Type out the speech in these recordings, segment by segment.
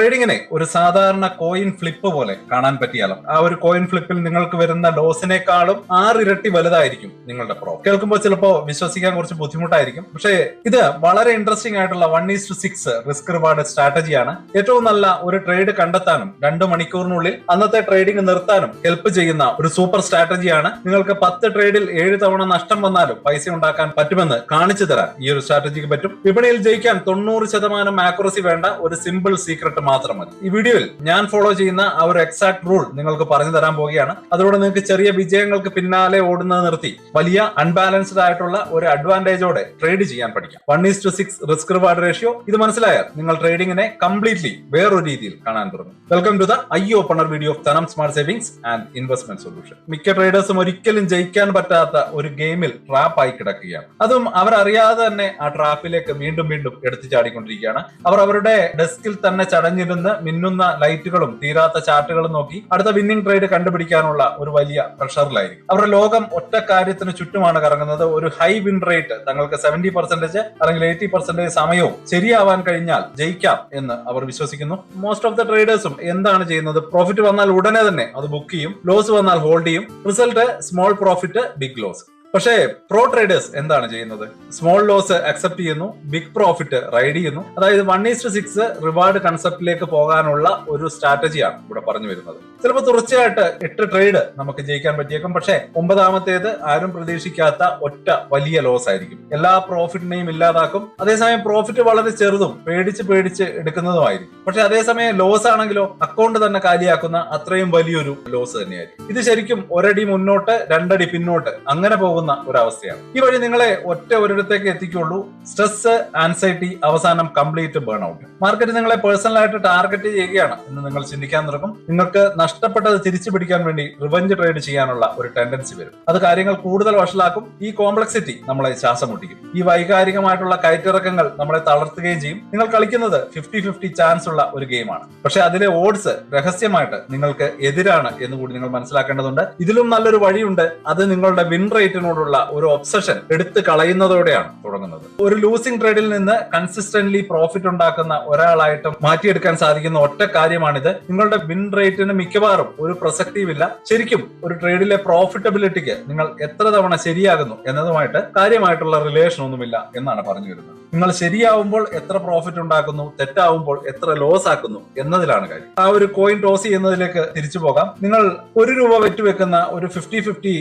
ട്രേഡിങ്ങിനെ ഒരു സാധാരണ coin flip പോലെ കാണാൻ പറ്റിയാലും ആ ഒരു കോയിൻ ഫ്ലിപ്പിൽ നിങ്ങൾക്ക് വരുന്ന ലോസിനേക്കാളും 6 ഇരട്ടി വലുതായിരിക്കും നിങ്ങളുടെ പ്രോഫിറ്റ്. കേൾക്കുമ്പോൾ ചിലപ്പോൾ വിശ്വസിക്കാൻ കുറച്ച് ബുദ്ധിമുട്ടായിരിക്കും. പക്ഷേ ഇത് വളരെ ഇൻട്രസ്റ്റിംഗ് ആയിട്ടുള്ള 1:6 റിസ്ക് റിവാർഡ് സ്ട്രാറ്റജിയാണ്. ഏറ്റവും നല്ല ഒരു ട്രേഡ് കണ്ടെത്താനും 2 മണിക്കൂറിനുള്ളിൽ അന്നത്തെ ട്രേഡിംഗ് നിർത്താനും ഹെൽപ്പ് ചെയ്യുന്ന ഒരു സൂപ്പർ സ്ട്രാറ്റജിയാണ്. നിങ്ങൾക്ക് 10 ട്രേഡിൽ 7 തവണ നഷ്ടം വന്നാലും പൈസ ഉണ്ടാക്കാൻ പറ്റുമെന്ന് കാണിച്ചു തരാൻ ഈ ഒരു സ്ട്രാറ്റജിക്ക് പറ്റും. വിപണിയിൽ ജയിക്കാൻ 90% ആക്യുറസി വേണ്ട ഒരു സിമ്പിൾ സീക്രട്ട് മാത്രം മതി. ഈ വീഡിയോയിൽ ഞാൻ ഫോളോ ചെയ്യുന്ന ആ ഒരു എക്സാക്ട് റൂൾ നിങ്ങൾക്ക് പറഞ്ഞു തരാൻ പോവുകയാണ്. അതിലൂടെ നിങ്ങൾക്ക് ചെറിയ വിജയങ്ങൾക്ക് പിന്നാലെ ഓടുന്നത് നിർത്തി വലിയ അൺബാലൻസ്ഡ് ആയിട്ടുള്ള ഒരു അഡ്വാൻറ്റേജോടെ ട്രേഡ് ചെയ്യാൻ പഠിക്കാം. 1:6 റിസ്ക് റിവാർഡ് റേഷ്യോ ഇത് മനസ്സിലായാൽ നിങ്ങൾ ട്രേഡിങ്ങിനെ കംപ്ലീറ്റ്ലി വേറൊരു രീതിയിൽ കാണാൻ തുടങ്ങും. Welcome to the eye opener video of Thanam smart savings and investment solution. മിക്ക ട്രേഡേഴ്സും ഒരിക്കലും ജയിക്കാൻ പറ്റാത്ത ഒരു ഗെയിമിൽ ട്രാപ്പായി കിടക്കുകയാണ്. അതും അവരറിയാതെ തന്നെ ആ ട്രാപ്പിലേക്ക് വീണ്ടും വീണ്ടും എടുത്തു ചാടിക്കൊണ്ടിരിക്കുകയാണ്. അവർ അവരുടെ ഡെസ്കിൽ തന്നെ ചടഞ്ഞിരുന്ന് മിന്നുന്ന ലൈറ്റുകളും തീരാത്ത ചാർട്ടുകളും നോക്കി അടുത്ത വിന്നിംഗ് ട്രേഡ് കണ്ടുപിടിക്കാനുള്ള ഒരു വലിയ പ്രഷറിലായിരിക്കും. അവരുടെ ലോകം ഒറ്റ കാര്യത്തിന് ചുറ്റുമാണ് കറങ്ങുന്നത്. ഒരു ഹൈ വിൻ റേറ്റ് തങ്ങൾക്ക് 70% അല്ലെങ്കിൽ 80% സമയവും ശരിയാവാൻ കഴിഞ്ഞാൽ ജയിക്കാം എന്ന് അവർ വിശ്വസിക്കുന്നു. മോസ്റ്റ് ഓഫ് ദ ട്രേഡേഴ്സും എന്താണ് ചെയ്യുന്നത്? പ്രോഫിറ്റ് വന്നാൽ ഉടനെ തന്നെ അത് ബുക്ക് ചെയ്യും, ലോസ് വന്നാൽ ഹോൾഡ് ചെയ്യും. Result small profit big loss. പക്ഷേ പ്രോ ട്രേഡേഴ്സ് എന്താണ് ചെയ്യുന്നത്? സ്മോൾ ലോസ് അക്സെപ്റ്റ് ചെയ്യുന്നു, ബിഗ് പ്രോഫിറ്റ് റൈഡ് ചെയ്യുന്നു. അതായത് 1:6 റിവാർഡ് കൺസെപ്റ്റിലേക്ക് പോകാനുള്ള ഒരു സ്ട്രാറ്റജിയാണ് ഇവിടെ പറഞ്ഞു വരുന്നത്. ചിലപ്പോൾ തുടർച്ചയായിട്ട് 8 ട്രേഡ് നമുക്ക് ജയിക്കാൻ പറ്റിയേക്കും. പക്ഷേ 9ാമത്തേത് ആരും പ്രതീക്ഷിക്കാത്ത ഒറ്റ വലിയ ലോസ് ആയിരിക്കും. എല്ലാ പ്രോഫിറ്റിനെയും ഇല്ലാതാക്കും. അതേസമയം പ്രോഫിറ്റ് വളരെ ചെറുതും പേടിച്ച് എടുക്കുന്നതുമായിരിക്കും. പക്ഷെ അതേസമയം ലോസ് ആണെങ്കിലോ അക്കൗണ്ട് തന്നെ കാലിയാക്കുന്ന അത്രയും വലിയൊരു ലോസ് തന്നെയായിരിക്കും. ഇത് ശരിക്കും ഒരടി മുന്നോട്ട് 2 അടി പിന്നോട്ട് അങ്ങനെ പോകുന്ന ഒരവസ്ഥയാണ്. ഈ വഴി നിങ്ങളെ ഒരിടത്തേക്ക് എത്തിക്കുള്ളൂ. സ്ട്രെസ്, ആൻസൈറ്റി, അവസാനം കംപ്ലീറ്റ് ബേൺ ഔട്ട്. മാർക്കറ്റ് നിങ്ങളെ പേഴ്സണലായിട്ട് ടാർഗറ്റ് ചെയ്യുകയാണ് എന്ന് നിങ്ങൾ ചിന്തിക്കാൻ തുടങ്ങും. നിങ്ങൾക്ക് നഷ്ടപ്പെട്ടത് തിരിച്ചു പിടിക്കാൻ വേണ്ടി റിവഞ്ച് ട്രേഡ് ചെയ്യാനുള്ള ഒരു ടെൻഡൻസി വരും. അത് കാര്യങ്ങൾ കൂടുതൽ വഷളാക്കും. ഈ കോംപ്ലക്സിറ്റി നമ്മളെ ശ്വാസം മുട്ടിക്കും. ഈ വൈകാരികമായിട്ടുള്ള കയറ്റിറക്കങ്ങൾ നമ്മളെ തളർത്തുകയും ചെയ്യും. നിങ്ങൾ കളിക്കുന്നത് 50-50 ചാൻസ് ഉള്ള ഒരു ഗെയിമാണ്. പക്ഷെ അതിലെ ഓഡ്സ് രഹസ്യമായിട്ട് നിങ്ങൾക്ക് എതിരാണ് എന്ന് കൂടി നിങ്ങൾ മനസ്സിലാക്കേണ്ടതുണ്ട്. ഇതിലും നല്ലൊരു വഴിയുണ്ട്. അത് നിങ്ങളുടെ വിൻ റേറ്റിനോടുള്ള ഒരു ഒബ്സഷൻ എടുത്തു കളയുന്നതോടെയാണ് തുടങ്ങുന്നത്. ഒരു ലൂസിംഗ് ട്രേഡിൽ നിന്ന് കൺസിസ്റ്റന്റ്ലി പ്രോഫിറ്റ് ഉണ്ടാക്കുന്ന ഒരാളായിട്ട് മാറ്റിയെടുക്കാൻ സാധിക്കുന്ന ഒറ്റ കാര്യമാണിത്. നിങ്ങളുടെ വിൻ റേറ്റിന് മിക്കവാറും ഒരു പ്രസക്തിയുമില്ല. ശരിക്കും ഒരു ട്രേഡിലെ പ്രോഫിറ്റബിലിറ്റിക്ക് നിങ്ങൾ എത്ര തവണ ശരിയാകുന്നു എന്നതുമായിട്ട് കാര്യമായിട്ടുള്ള റിലേഷൻ ഒന്നുമില്ല എന്നാണ് പറഞ്ഞു വരുന്നത്. നിങ്ങൾ ശരിയാവുമ്പോൾ എത്ര പ്രോഫിറ്റ് ഉണ്ടാക്കുന്നു, തെറ്റാവുമ്പോൾ എത്ര ലോസ് ആക്കുന്നു എന്നതിലാണ് കാര്യം. ആ ഒരു കോയിൻ ടോസ് ചെയ്യുന്നതിലേക്ക് തിരിച്ചു പോകാം. നിങ്ങൾ ₹1 വെറ്റ് വെക്കുന്ന ഒരു 50-50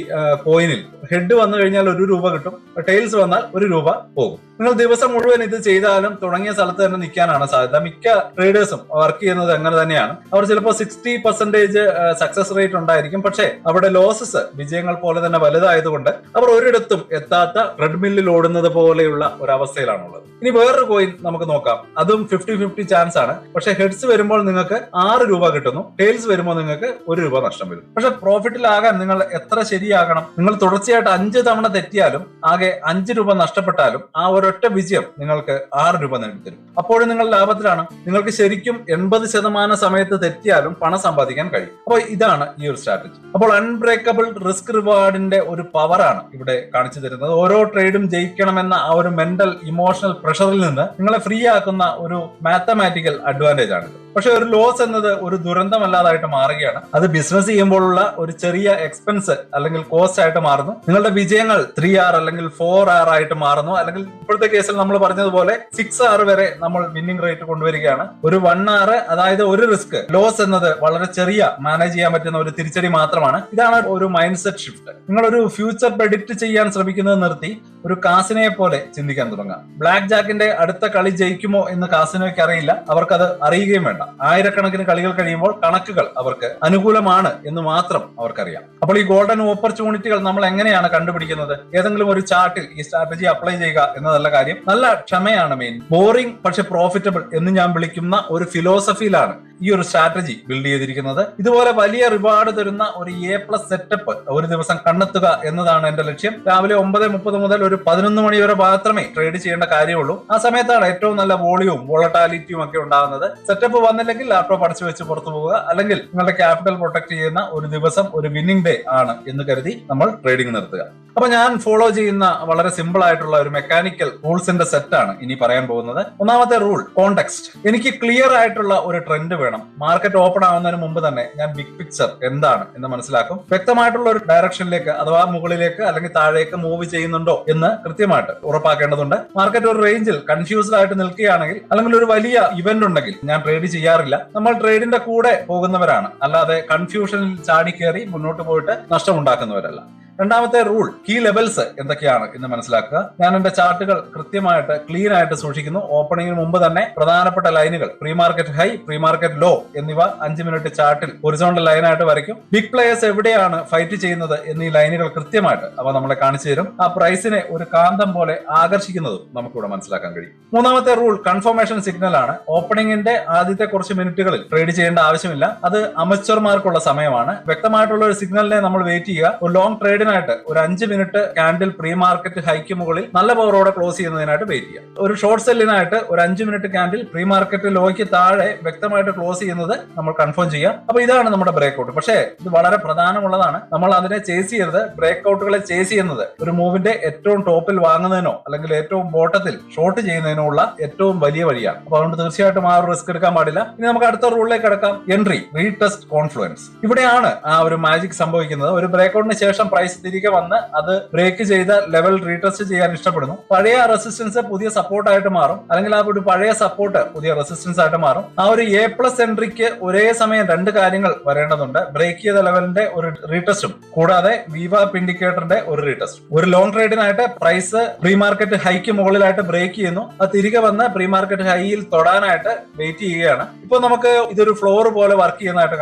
കോയിനിൽ ഹെഡ് വന്നു കഴിഞ്ഞാൽ ₹1 കിട്ടും, ടെയിൽസ് വന്നാൽ ₹1 പോകും. നിങ്ങൾ ദിവസം മുഴുവൻ ഇത് ചെയ്താലും തുടങ്ങിയ സ്ഥലത്ത് തന്നെ നിൽക്കാനാണ് സാധ്യത. മിക്ക ട്രേഡേഴ്സും വർക്ക് ചെയ്യുന്നത് അങ്ങനെ തന്നെയാണ്. അവർ ചിലപ്പോൾ 60% സക്സസ് റേറ്റ് ഉണ്ടായിരിക്കും. പക്ഷേ അവിടെ ലോസസ് വിജയങ്ങൾ പോലെ തന്നെ വലുതായതുകൊണ്ട് അവർ ഒരിടത്തും എത്താത്ത ട്രെഡ്മില്ലിൽ ഓടുന്നത് പോലെയുള്ള ഒരു അവസ്ഥയിലാണുള്ളത്. ഇനി വേറൊരു കോയിൻ നമുക്ക് നോക്കാം. അതും 50-50 ചാൻസ് ആണ്. പക്ഷെ ഹെഡ്സ് വരുമ്പോൾ നിങ്ങൾക്ക് ₹6 കിട്ടുന്നു, ടെയിൽസ് വരുമ്പോൾ നിങ്ങൾക്ക് ₹1 നഷ്ടം വരും. പക്ഷെ പ്രോഫിറ്റിലാകാൻ നിങ്ങൾ എത്ര ശരിയാകണം? നിങ്ങൾ തുടർച്ചയായിട്ട് 5 തവണ തെറ്റിയാലും ആകെ ₹5 നഷ്ടപ്പെട്ടാലും ആ ഒരൊറ്റ വിജയം നിങ്ങൾക്ക് ₹6 നേടിത്തരും. അപ്പോഴും നിങ്ങൾ ലാഭത്തിലാണ്. നിങ്ങൾക്ക് ശരിക്കും 80% സമയത്ത് തെറ്റിയാലും പണം സമ്പാദിക്കാൻ കഴിയും. അപ്പോൾ ഇതാണ് ഈ ഒരു സ്ട്രാറ്റജി. അപ്പോൾ അൺബ്രേക്കബിൾ റിസ്ക് റിവാർഡിന്റെ ഒരു പവറാണ് ഇവിടെ കാണിച്ചു തരുന്നത്. ഓരോ ട്രേഡും ജയിക്കണമെന്ന ആ ഒരു മെന്റൽ ഇമോഷണൽ പ്രഷറിൽ നിന്ന് നിങ്ങളെ ഫ്രീ ആക്കുന്ന ഒരു മാത്തമാറ്റിക്കൽ അഡ്വാൻറ്റേജ് ആണിത്. പക്ഷെ ഒരു ലോസ് എന്നത് ഒരു ദുരന്തമല്ലാതായിട്ട് മാറുകയാണ്. അത് ബിസിനസ് ചെയ്യുമ്പോഴുള്ള ഒരു ചെറിയ എക്സ്പെൻസ് അല്ലെങ്കിൽ കോസ്റ്റ് ആയിട്ട് മാറുന്നു. നിങ്ങളുടെ വിജയങ്ങൾ 3R അല്ലെങ്കിൽ 4R ആയിട്ട് മാറുന്നു. അല്ലെങ്കിൽ ഇപ്പോഴത്തെ കേസിൽ നമ്മൾ പറഞ്ഞതുപോലെ 6R വരെ നമ്മൾ വിന്നിംഗ് റേറ്റ് കൊണ്ടുവരികയാണ്. ഒരു 1R, അതായത് ഒരു റിസ്ക് ലോസ് എന്നത് വളരെ ചെറിയ മാനേജ് ചെയ്യാൻ പറ്റുന്ന ഒരു തിരിച്ചടി മാത്രമാണ്. ഇതാണ് ഒരു മൈൻഡ് സെറ്റ് ഷിഫ്റ്റ്. നിങ്ങളൊരു ഫ്യൂച്ചർ പ്രെഡിക്റ്റ് ചെയ്യാൻ ശ്രമിക്കുന്നത് നിർത്തി ഒരു കാസിനോയെ പോലെ ചിന്തിക്കാൻ തുടങ്ങാം. ബ്ലാക്ക് ജാക്കിന്റെ അടുത്ത കളി ജയിക്കുമോ എന്ന് കാസിനോയ്ക്ക് അറിയില്ല. അവർക്കത് അറിയുകയും വേണ്ട. ആയിരക്കണക്കിന് കളികൾ കഴിയുമ്പോൾ കണക്കുകൾ അവർക്ക് അനുകൂലമാണ് എന്ന് മാത്രം അവർക്കറിയാം. അപ്പോൾ ഈ ഗോൾഡൻ ഓപ്പർച്യൂണിറ്റികൾ നമ്മൾ എങ്ങനെയാണ് കണ്ടുപിടിക്കുന്നത്? ഏതെങ്കിലും ഒരു ചാർട്ടിൽ ഈ സ്ട്രാറ്റജി അപ്ലൈ ചെയ്യുക എന്നതല്ല കാര്യം. നല്ല ക്ഷമയാണ് മെയിൻ. ബോറിംഗ് പക്ഷെ പ്രോഫിറ്റബിൾ എന്ന് ഞാൻ വിളിക്കുന്ന ഒരു ഫിലോസഫിയിലാണ് ഈ ഒരു സ്ട്രാറ്റജി ബിൽഡ് ചെയ്തിരിക്കുന്നത്. ഇതുപോലെ വലിയ റിവാർഡ് തരുന്ന ഒരു A+ സെറ്റപ്പ് ഒരു ദിവസം കണ്ടെത്തുക എന്നതാണ് എന്റെ ലക്ഷ്യം. രാവിലെ 9:30 മുതൽ ഒരു 11 മണി വരെ മാത്രമേ ട്രേഡ് ചെയ്യേണ്ട കാര്യമുള്ളൂ. ആ സമയത്താണ് ഏറ്റവും നല്ല വോളിയവും വോളറ്റാലിറ്റിയും ഒക്കെ ഉണ്ടാകുന്നത്. സെറ്റപ്പ് വന്നില്ലെങ്കിൽ ലാപ്ടോപ്പ് അടച്ചു വെച്ച് പുറത്തു പോവുക, അല്ലെങ്കിൽ നിങ്ങളുടെ ക്യാപിറ്റൽ പ്രൊട്ടക്ട് ചെയ്യുന്ന ഒരു ദിവസം ഒരു വിന്നിംഗ് ഡേ ആണ് എന്ന് കരുതി നമ്മൾ ട്രേഡിംഗ് നിർത്തുക. അപ്പൊ ഞാൻ ഫോളോ ചെയ്യുന്ന വളരെ സിമ്പിൾ ആയിട്ടുള്ള ഒരു മെക്കാനിക്കൽ റൂൾസിന്റെ സെറ്റാണ് ഇനി പറയാൻ പോകുന്നത്. ഒന്നാമത്തെ റൂൾ കോണ്ടെക്സ്റ്റ്. എനിക്ക് ക്ലിയർ ആയിട്ടുള്ള ഒരു ട്രെൻഡ് വേണം. മാർക്കറ്റ് ഓപ്പൺ ആവുന്നതിന് മുമ്പ് തന്നെ ഞാൻ ബിഗ് പിക്ചർ എന്താണ് എന്ന് മനസ്സിലാക്കും. വ്യക്തമായിട്ടുള്ള ഒരു ഡയറക്ഷനിലേക്ക് അഥവാ മുകളിലേക്ക് അല്ലെങ്കിൽ താഴേക്ക് മൂവ് ചെയ്യുന്നുണ്ടോ എന്ന് കൃത്യമായിട്ട് ഉറപ്പാക്കേണ്ടതുണ്ട്. മാർക്കറ്റ് ഒരു റേഞ്ചിൽ കൺഫ്യൂസ്ഡ് ആയിട്ട് നിൽക്കുകയാണെങ്കിൽ അല്ലെങ്കിൽ ഒരു വലിയ ഇവന്റ് ഉണ്ടെങ്കിൽ ഞാൻ ട്രേഡ് ചെയ്യാറില്ല. നമ്മൾ ട്രേഡിന്റെ കൂടെ പോകുന്നവരാണ്, അല്ലാതെ കൺഫ്യൂഷനിൽ ചാടിക്കേറി മുന്നോട്ട് പോയിട്ട് നഷ്ടമുണ്ടാക്കുന്നവരല്ല. രണ്ടാമത്തെ റൂൾ കീ ലെവൽസ് എന്തൊക്കെയാണ് എന്ന് മനസ്സിലാക്കുക. ഞാൻ എന്റെ ചാർട്ടുകൾ കൃത്യമായിട്ട് ക്ലീൻ ആയിട്ട് സൂക്ഷിക്കുന്നു. ഓപ്പണിംഗിന് മുമ്പ് തന്നെ പ്രധാനപ്പെട്ട ലൈനുകൾ pre market high, pre market low എന്നിവ 5 മിനിറ്റ് ചാർട്ടിൽ ഹൊറിസോണ്ടൽ ലൈനായിട്ട് വരയ്ക്കും. ബിഗ് പ്ലേയേഴ്സ് എവിടെയാണ് ഫൈറ്റ് ചെയ്യുന്നത് എന്നീ ലൈനുകൾ കൃത്യമായിട്ട് അവ നമ്മളെ കാണിച്ചു തരും. ആ പ്രൈസിനെ ഒരു കാന്തം പോലെ ആകർഷിക്കുന്നതും നമുക്കിവിടെ മനസ്സിലാക്കാൻ കഴിയും. മൂന്നാമത്തെ റൂൾ കൺഫർമേഷൻ സിഗ്നൽ ആണ്. ഓപ്പണിംഗിന്റെ ആദ്യത്തെ കുറച്ച് മിനിറ്റുകളിൽ ട്രേഡ് ചെയ്യേണ്ട ആവശ്യമില്ല. അത് അമച്ചർമാർക്കുള്ള സമയമാണ്. വ്യക്തമായിട്ടുള്ള ഒരു സിഗ്നലിനെ നമ്മൾ വെയിറ്റ് ചെയ്യുക. ഒരു ലോങ് ട്രേഡിന് ഒരു 5 minute candle pre market hike മുകളിൽ നല്ല പവറോടെ ക്ലോസ് ചെയ്യുന്നതിനായിട്ട് വെയിറ്റ് ചെയ്യാം. ഒരു ഷോർട്ട് സെല്ലിനായിട്ട് ഒരു 5 മിനിറ്റ് കാൻഡിൽ പ്രീ മാർക്കറ്റ് ലോയ്ക്ക് താഴെ വ്യക്തമായിട്ട് ക്ലോസ് ചെയ്യുന്നത് നമ്മൾ കൺഫേം ചെയ്യാം. അപ്പൊ ഇതാണ് നമ്മുടെ ബ്രേക്ക് ഔട്ട്. പക്ഷേ ഇത് വളരെ പ്രധാനമുള്ളതാണ്. നമ്മൾ അതിനെ ചേസ് ചെയ്യരുത്. ബ്രേക്ക് ഔട്ടുകളെ ചേസ് ചെയ്യുന്നത് ഒരു മൂവിന്റെ ഏറ്റവും ടോപ്പിൽ വാങ്ങുന്നതിനോ അല്ലെങ്കിൽ ഏറ്റവും ബോട്ടത്തിൽ ഷോർട്ട് ചെയ്യുന്നതിനോ ഉള്ള ഏറ്റവും വലിയ വഴിയാണ്. അപ്പൊ അതുകൊണ്ട് തീർച്ചയായിട്ടും ആ ഒരു റിസ്ക് എടുക്കാൻ പാടില്ല. ഇനി നമുക്ക് അടുത്ത റൂളിലേക്ക് കിടക്കാം. Entry retest confluence. ഇവിടെയാണ് ആ ഒരു മാജിക് സംഭവിക്കുന്നത്. ഒരു ബ്രേക്ക് ഔട്ടിന് ശേഷം പ്രൈസ് തിരികെ വന്ന് അത് ബ്രേക്ക് ചെയ്ത ലെവൽ റീടെസ്റ്റ് ചെയ്യാൻ ഇഷ്ടപ്പെടുന്നു. പഴയ റെസിസ്റ്റൻസ് പുതിയ സപ്പോർട്ടായിട്ട് മാറും, അല്ലെങ്കിൽ ആ ഒരു പഴയ സപ്പോർട്ട് പുതിയ റെസിസ്റ്റൻസ് ആയിട്ട് മാറും. ആ ഒരു A+ എൻട്രിക്ക് ഒരേ സമയം 2 കാര്യങ്ങൾ വരേണ്ടതുണ്ട്. ബ്രേക്ക് ചെയ്ത ലെവലിന്റെ ഒരു റീടെസ്റ്റും കൂടാതെ VWAP ഇൻഡിക്കേറ്ററിന്റെ ഒരു റീടെസ്റ്റും. ഒരു ലോങ് ട്രേഡിനായിട്ട് പ്രൈസ് പ്രീ മാർക്കറ്റ് ഹൈക്ക് മുകളിലായിട്ട് ബ്രേക്ക് ചെയ്യുന്നു. അത് തിരികെ വന്ന് പ്രീ മാർക്കറ്റ് ഹൈയിൽ തൊടാനായിട്ട് വെയിറ്റ് ചെയ്യുകയാണ്. ഇപ്പൊ നമുക്ക് ഇതൊരു ഫ്ലോർ പോലെ വർക്ക് ചെയ്യുന്നതായിട്ട്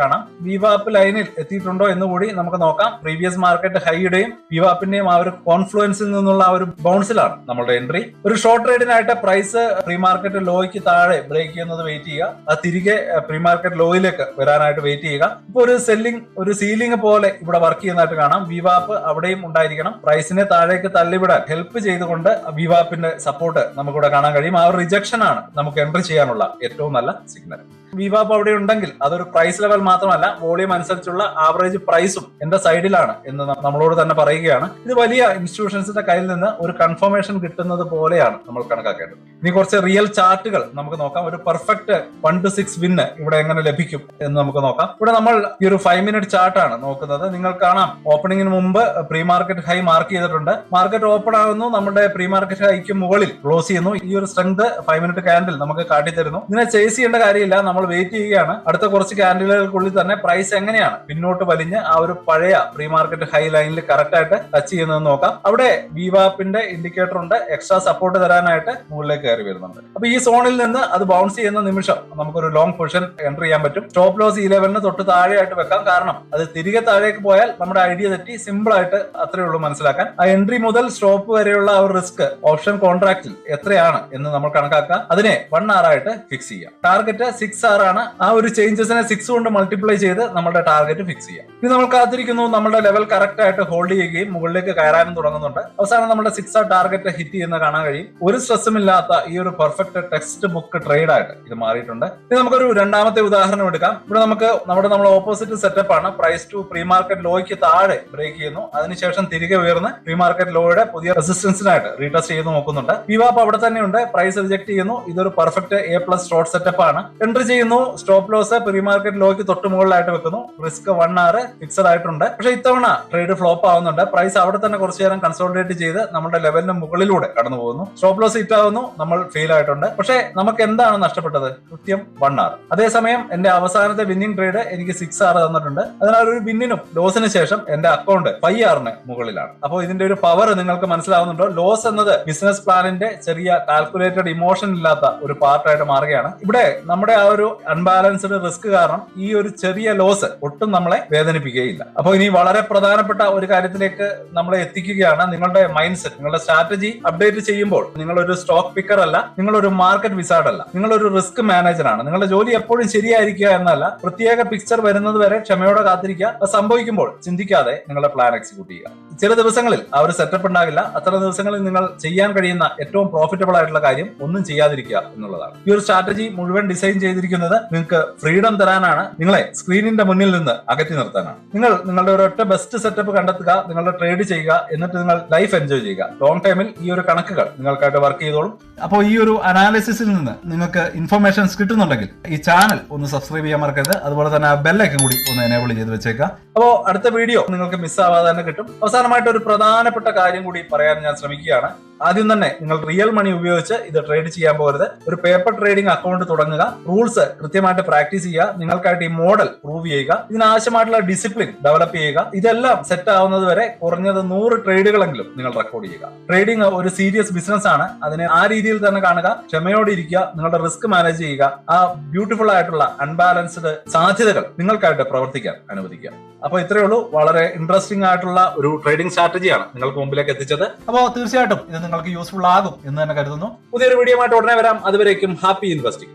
കാണാം. VWAP ലൈനിൽ എത്തിയിട്ടുണ്ടോ എന്ന് കൂടി നമുക്ക് നോക്കാം. പ്രീവിയസ് മാർക്കറ്റ് ഹൈ VWAPന്റെയും ആ ഒരു കോൺഫ്ലുവൻസിൽ നിന്നുള്ള ആ ഒരു ബൗൺസിലാണ് നമ്മുടെ എൻട്രി. ഒരു ഷോർട്ട് ട്രേഡിനായിട്ട് പ്രൈസ് പ്രീ മാർക്കറ്റ് ലോയ്ക്ക് താഴെ ബ്രേക്ക് ചെയ്യുന്നത് വെയിറ്റ് ചെയ്യുക. അത് തിരികെ പ്രീ മാർക്കറ്റ് ലോയിലേക്ക് വരാനായിട്ട് വെയിറ്റ് ചെയ്യുക. ഇപ്പൊ ഒരു സെല്ലിംഗ് ഒരു സീലിംഗ് പോലെ ഇവിടെ വർക്ക് ചെയ്യുന്നതായിട്ട് കാണാം. VWAP അവിടെയും ഉണ്ടായിരിക്കണം. പ്രൈസിനെ താഴേക്ക് തള്ളിവിടാൻ ഹെൽപ്പ് ചെയ്തുകൊണ്ട് VWAPന്റെ സപ്പോർട്ട് നമുക്കിവിടെ കാണാൻ കഴിയും. ആ ഒരു റിജക്ഷൻ ആണ് നമുക്ക് എൻട്രി ചെയ്യാനുള്ള ഏറ്റവും നല്ല സിഗ്നൽ. VWAP അവിടെ ഉണ്ടെങ്കിൽ അതൊരു പ്രൈസ് ലെവൽ മാത്രമല്ല, വോളിയം അനുസരിച്ചുള്ള ആവറേജ് പ്രൈസും എന്റെ സൈഡിലാണ് എന്ന് നമ്മളോട് തന്നെ പറയുകയാണ്. ഇത് വലിയ ഇൻസ്റ്റിറ്റ്യൂഷൻസിന്റെ കയ്യിൽ നിന്ന് ഒരു കൺഫർമേഷൻ കിട്ടുന്നത് പോലെയാണ് നമ്മൾ കണക്കാക്കേണ്ടത്. ഇനി കുറച്ച് റിയൽ ചാർട്ടുകൾ നമുക്ക് നോക്കാം. ഒരു പെർഫെക്റ്റ് 1 to 6 വിന്ന് ഇവിടെ എങ്ങനെ ലഭിക്കും എന്ന് നമുക്ക് നോക്കാം. ഇവിടെ നമ്മൾ ഈ ഒരു 5 മിനിറ്റ് ചാർട്ടാണ് നോക്കുന്നത്. നിങ്ങൾ കാണാം ഓപ്പണിംഗിന് മുമ്പ് പ്രീ മാർക്കറ്റ് ഹൈ മാർക്ക് ചെയ്തിട്ടുണ്ട്. മാർക്കറ്റ് ഓപ്പൺ ആകുന്നു, നമ്മുടെ പ്രീ മാർക്കറ്റ് ഹൈക്ക് മുകളിൽ ക്ലോസ് ചെയ്യുന്നു. ഈ ഒരു സ്ട്രെങ്ത് 5 മിനിറ്റ് കാൻഡിൽ നമുക്ക് കാട്ടിത്തരുന്നു. ഇതിനെ ചേസ് ചെയ്യേണ്ട കാര്യമില്ല. നമ്മൾ വെയിറ്റ് ചെയ്യുകയാണ്. അടുത്ത കുറച്ച് കാൻഡിലുകൾക്കുള്ളിൽ തന്നെ പ്രൈസ് എങ്ങനെയാണ് പിന്നോട്ട് വലിഞ്ഞ് ആ ഒരു പഴയ പ്രീ മാർക്കറ്റ് ഹൈ ലൈനിൽ കറക്റ്റ് ആയിട്ട് ടച്ച് ചെയ്യുന്നത് നോക്കാം. അവിടെ VWAPന്റെ ഇൻഡിക്കേറ്റർ ഉണ്ട്. എക്സ്ട്രാ സപ്പോർട്ട് തരാനായിട്ട് മുകളിലേക്ക് കയറി വരുന്നുണ്ട്. അപ്പൊ ഈ സോണിൽ നിന്ന് അത് ബൗൺസ് ചെയ്യുന്ന നിമിഷം നമുക്കൊരു ലോങ് പൊസിഷൻ എൻട്രി ചെയ്യാൻ പറ്റും. സ്റ്റോപ്പ് ലോസ് ഈ ലെവലിന് തൊട്ട് താഴെയായിട്ട് വെക്കാം. കാരണം അത് തിരികെ താഴേക്ക് പോയാൽ നമ്മുടെ ഐഡിയ തെറ്റി. സിമ്പിൾ ആയിട്ട് അത്രേ ഉള്ളൂ മനസ്സിലാക്കാൻ. ആ എൻട്രി മുതൽ സ്റ്റോപ്പ് വരെയുള്ള ആ ഒരു റിസ്ക് ഓപ്ഷൻ കോൺട്രാക്റ്റിൽ എത്രയാണ് എന്ന് നമ്മൾ കണക്കാക്കാം. അതിനെ 1 hour ആയിട്ട് ഫിക്സ് ചെയ്യാം. ടാർഗറ്റ് 6 hour ആണ്. ആ ഒരു ചേഞ്ചസിനെ 6 കൊണ്ട് മൾട്ടിപ്ലൈ ചെയ്ത് നമ്മുടെ ടാർഗറ്റ് ഫിക്സ് ചെയ്യാം. ഇനി നമ്മൾ കാത്തിരിക്കുന്നു. നമ്മുടെ ലെവൽ കറക്റ്റ് ആയിട്ട് ഹോൾഡ് ചെയ്യുകയും മുകളിലേക്ക് കയറാനും തുടങ്ങുന്നുണ്ട്. അവസാനം നമ്മുടെ 6 hour ടാർഗറ്റ് ഹിറ്റ് ചെയ്യുന്ന കാണാൻ കഴിയും. ഒരു സ്ട്രെസ്സും ഇല്ലാത്ത ഈ ഒരു പെർഫെക്റ്റ് ടെക്സ്റ്റ് ബുക്ക് ട്രേഡ് ആയിട്ട് ഇത് മാറിയിട്ടുണ്ട്. ഇനി നമുക്കൊരു രണ്ടാമത്തെ ഉദാഹരണം എടുക്കാം. ഇവിടെ നമുക്ക് നമ്മുടെ ഓപ്പോസിറ്റ് സെറ്റപ്പ് ആണ്. പ്രൈസ് ടു പ്രീ മാർക്കറ്റ് ലോയ്ക്ക് താഴെ ബ്രേക്ക് ചെയ്യുന്നു. അതിനുശേഷം തിരികെ ഉയർന്ന് പ്രീ മാർക്കറ്റ് ലോയുടെ പുതിയ റെസിസ്റ്റൻസിനായിട്ട് റീടെസ്റ്റ് ചെയ്ത് നോക്കുന്നുണ്ട്. VWAP അവിടെ തന്നെയുണ്ട്. പ്രൈസ് റിജക്ട് ചെയ്യുന്നു. ഇതൊരു പെർഫെക്റ്റ് A+ ഷോർട്ട് സെറ്റപ്പ് ആണ്. എൻട്രി ചെയ്യുന്നു. സ്റ്റോപ്പ് ലോസ് പ്രീ മാർക്കറ്റ് ലോയ്ക്ക് തൊട്ട് മുകളിലായിട്ട് വെക്കുന്നു. റിസ്ക് 1 hour ഫിക്സഡ് ആയിട്ടുണ്ട്. പക്ഷെ ഇത്തവണ ട്രേഡ് ഫ്ലോപ്പ് ആവുന്നുണ്ട്. പ്രൈസ് അവിടെ തന്നെ കുറച്ചു നേരം കൺസോളിഡേറ്റ് ചെയ്ത് നമ്മുടെ ലെവലിന് മുകളിലൂടെ കടന്നു പോകുന്നു. സ്റ്റോപ്പ് ലോസ് ഹിറ്റ് ആവുന്നു. നമ്മൾ ഫെയിൽ ആയിട്ടുണ്ട്. പക്ഷെ നമുക്ക് എന്താണ് നഷ്ടപ്പെട്ടത്? കൃത്യം 1 hour. അതേസമയം എന്റെ അവസാനത്തെ വിന്നിംഗ് ട്രേഡ് എനിക്ക് 6 hour തന്നിട്ടുണ്ട്. അതിനാൽ ഒരു വിന്നിനും ലോസിന് ശേഷം എന്റെ അക്കൗണ്ട് 5 hourന് മുകളിലാണ്. അപ്പോൾ ഇതിന്റെ ഒരു പവർ നിങ്ങൾക്ക് മനസ്സിലാവുന്നുണ്ടോ? ലോസ് എന്നത് ബിസിനസ് പ്ലാനിന്റെ ചെറിയ കാൽക്കുലേറ്റഡ് ഇമോഷൻ ഇല്ലാത്ത ഒരു പാർട്ടായിട്ട് മാറുകയാണ്. ഇവിടെ നമ്മുടെ ആ ഒരു അൺബാലൻസ്ഡ് റിസ്ക് കാരണം ഈ ഒരു ചെറിയ ലോസ് ഒട്ടും നമ്മളെ വേദനിപ്പിക്കുകയില്ല. അപ്പോൾ ഇനി വളരെ പ്രധാനപ്പെട്ട ഒരു കാര്യത്തിലേക്ക് നമ്മളെ എത്തിക്കുകയാണ്. നിങ്ങളുടെ മൈൻഡ് സെറ്റ്, നിങ്ങളുടെ സ്ട്രാറ്റജി അപ്ഡേറ്റ് ചെയ്യുമ്പോൾ നിങ്ങളൊരു സ്റ്റോക്ക് പിക്കർ അല്ല, നിങ്ങളൊരു മാർക്കറ്റ് വിസാർഡ് അല്ല, നിങ്ങളൊരു റിസ്ക് മാനേജറാണ്. നിങ്ങളുടെ ജോലി എപ്പോഴും ശരിയായിരിക്കുക എന്നല്ല, പ്രത്യേക പിക്ചർ വരുന്നത് വരെ ക്ഷമയോടെ കാത്തിരിക്കുക. അത് സംഭവിക്കുമ്പോൾ ചിന്തിക്കാതെ നിങ്ങളുടെ പ്ലാൻ എക്സിക്യൂട്ട് ചെയ്യുക. ചില ദിവസങ്ങളിൽ ആ ഒരു സെറ്റപ്പ് ഉണ്ടാകില്ല. അത്തരം ദിവസങ്ങളിൽ നിങ്ങൾ ചെയ്യാൻ കഴിയുന്ന ഏറ്റവും പ്രോഫിറ്റബിൾ ആയിട്ടുള്ള കാര്യം ഒന്നും ചെയ്യാതിരിക്കുക എന്നുള്ളതാണ്. ഈ ഒരു സ്ട്രാറ്റജി മുഴുവൻ ഡിസൈൻ ചെയ്തിരിക്കുന്നത് ചെയ്തിരിക്കുന്നത് നിങ്ങൾക്ക് ഫ്രീഡം തരാനാണ്, നിങ്ങളെ സ്ക്രീനിന്റെ മുന്നിൽ നിന്ന് അകറ്റി നിർത്താനാണ്. നിങ്ങൾ നിങ്ങളുടെ ഒരൊറ്റ ബെസ്റ്റ് സെറ്റപ്പ് കണ്ടെത്തുക, നിങ്ങളുടെ ട്രേഡ് ചെയ്യുക, എന്നിട്ട് നിങ്ങൾ ലൈഫ് എൻജോയ് ചെയ്യുക. ലോങ് ടൈമിൽ ഈ ഒരു കണക്കുകൾ നിങ്ങൾക്കായിട്ട് വർക്ക് ചെയ്തോളും. അപ്പോൾ ഈ ഒരു അനാലിസിസിൽ നിന്ന് നിങ്ങൾക്ക് ഇൻഫർമേഷൻസ് കിട്ടുന്നുണ്ടെങ്കിൽ ഈ ചാനൽ ഒന്ന് സബ്സ്ക്രൈബ് ചെയ്യാൻ മറക്കരുത്. അതുപോലെ തന്നെ ആ ബെല്ലൈക്കൻ കൂടി ഒന്ന് എനേബിൾ ചെയ്ത് വെച്ചേക്കാം. അപ്പോൾ അടുത്ത വീഡിയോ നിങ്ങൾക്ക് മിസ്സാവാതെ തന്നെ കിട്ടും. അവസാനമായിട്ട് ഒരു പ്രധാനപ്പെട്ട കാര്യം കൂടി പറയാൻ ഞാൻ ശ്രമിക്കുകയാണ്. ആദ്യം തന്നെ നിങ്ങൾ റിയൽ മണി ഉപയോഗിച്ച് ഇത് ട്രേഡ് ചെയ്യാൻ പോകരുത്. ഒരു പേപ്പർ ട്രേഡിംഗ് അക്കൗണ്ട് തുടങ്ങുക, റൂൾസ് കൃത്യമായിട്ട് പ്രാക്ടീസ് ചെയ്യുക, നിങ്ങൾക്കായിട്ട് ഈ മോഡൽ പ്രൂവ് ചെയ്യുക, ഇതിനാവശ്യമായിട്ടുള്ള ഡിസിപ്ലിൻ ഡെവലപ്പ് ചെയ്യുക. ഇതെല്ലാം സെറ്റ് ആവുന്നത് വരെ കുറഞ്ഞത് 100 ട്രേഡുകളെങ്കിലും നിങ്ങൾ റെക്കോർഡ് ചെയ്യുക. ട്രേഡിംഗ് ഒരു സീരിയസ് ബിസിനസ് ആണ്. അതിനെ ആ രീതിയിൽ തന്നെ കാണുക, ക്ഷമയോടെ ഇരിക്കുക, നിങ്ങളുടെ റിസ്ക് മാനേജ് ചെയ്യുക, ആ ബ്യൂട്ടിഫുൾ ആയിട്ടുള്ള അൺബാലൻസ്ഡ് സാധ്യതകൾ നിങ്ങൾക്കായിട്ട് പ്രവർത്തിക്കാൻ അനുവദിക്കുക. അപ്പൊ ഇത്രയേ ഉള്ളൂ. വളരെ ഇൻട്രസ്റ്റിംഗ് ആയിട്ടുള്ള ഒരു ട്രേഡിംഗ് സ്ട്രാറ്റജിയാണ് നിങ്ങൾക്ക് മുമ്പിലേക്ക് എത്തിച്ചത്. അപ്പോൾ തീർച്ചയായിട്ടും ഇത് നിങ്ങൾക്ക് യൂസ്ഫുൾ ആകും എന്ന് തന്നെ കരുതുന്നു. പുതിയൊരു വീഡിയോ ആയിട്ട് ഉടനെ വരാം. അതുവരേക്കും ഹാപ്പി ഇൻവെസ്റ്റിംഗ്.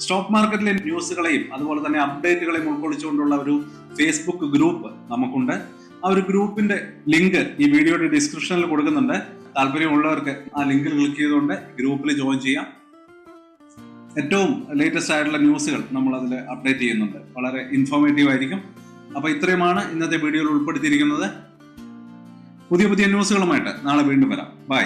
സ്റ്റോക്ക് മാർക്കറ്റിലെ ന്യൂസുകളെയും അതുപോലെ തന്നെ അപ്ഡേറ്റുകളെയും ഉൾക്കൊള്ളിച്ചുകൊണ്ടുള്ള ഒരു ഫേസ്ബുക്ക് ഗ്രൂപ്പ് നമുക്കുണ്ട്. ആ ഒരു ഗ്രൂപ്പിന്റെ ലിങ്ക് ഈ വീഡിയോയുടെ ഡിസ്ക്രിപ്ഷനിൽ കൊടുക്കുന്നുണ്ട്. താല്പര്യമുള്ളവർക്ക് ആ ലിങ്കിൽ ക്ലിക്ക് ചെയ്തുകൊണ്ട് ഗ്രൂപ്പിൽ ജോയിൻ ചെയ്യാം. ഏറ്റവും ലേറ്റസ്റ്റ് ആയിട്ടുള്ള ന്യൂസുകൾ നമ്മൾ അതിൽ അപ്ഡേറ്റ് ചെയ്യുന്നുണ്ട്. വളരെ ഇൻഫോർമേറ്റീവ് ആയിരിക്കും. അപ്പൊ ഇത്രയുമാണ് ഇന്നത്തെ വീഡിയോയിൽ ഉൾപ്പെടുത്തിയിരിക്കുന്നത്. പുതിയ ന്യൂസുകളുമായിട്ട് നാളെ വീണ്ടും വരാം. ബൈ.